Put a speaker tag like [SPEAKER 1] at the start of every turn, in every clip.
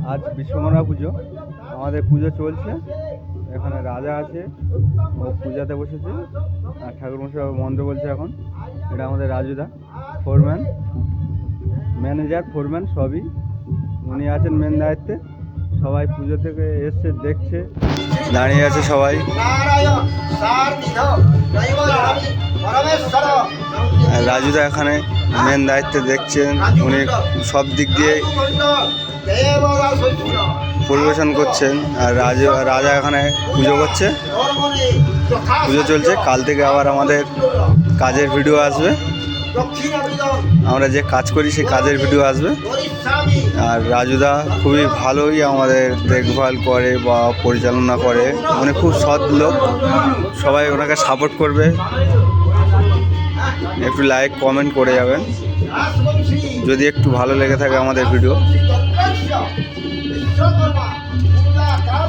[SPEAKER 1] আজ বিশ্বকর্মা পুজো, আমাদের পুজো চলছে। এখানে রাজা আছে, ও পূজাতে বসেছে আর ঠাকুরমশাই মন্ত্র বলছে। এখন এটা আমাদের রাজুদা, ফোরম্যান, ম্যানেজার, ফোরম্যান সবই উনি আছেন মেন দায়িত্বে। সবাই পুজো থেকে এসছে, দেখছে, দাঁড়িয়ে আছে সবাই। রাজুদা এখানে মেন দায়িত্বে দেখছেন, উনি সব দিক দিয়ে পরিবেশন করছেন। আর রাজা এখানে পুজো করছে, পুজো চলছে। কাল থেকে আবার আমাদের কাজের ভিডিও আসবে, আমরা যে কাজ করি সেই কাজের ভিডিও আসবে। আর রাজুদা খুবই ভালোই আমাদের দেখভাল করে বা পরিচালনা করে, উনি খুব সৎ লোক। সবাই ওনাকে সাপোর্ট করবে, একটু লাইক কমেন্ট করে যাবেন যদি একটু ভালো লেগে থাকে আমাদের ভিডিও।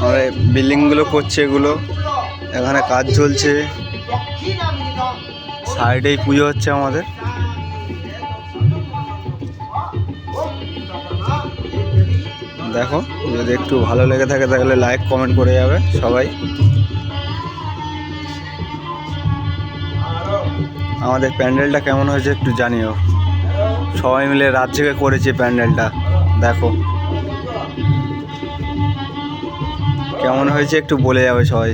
[SPEAKER 1] আমরা বিল্ডিংগুলো করছে, এগুলো এখানে কাজ চলছে, সাইডেই পুজো হচ্ছে আমাদের। দেখো, যদি একটু ভালো লেগে থাকে তাহলে লাইক কমেন্ট করে যাবে সবাই। আমাদের প্যান্ডেলটা কেমন হয়েছে একটু জানিও। সবাই মিলে রাত জেগে করেছে প্যান্ডেলটা, দেখো কেমন হয়েছে একটু বলে যাবে সবাই।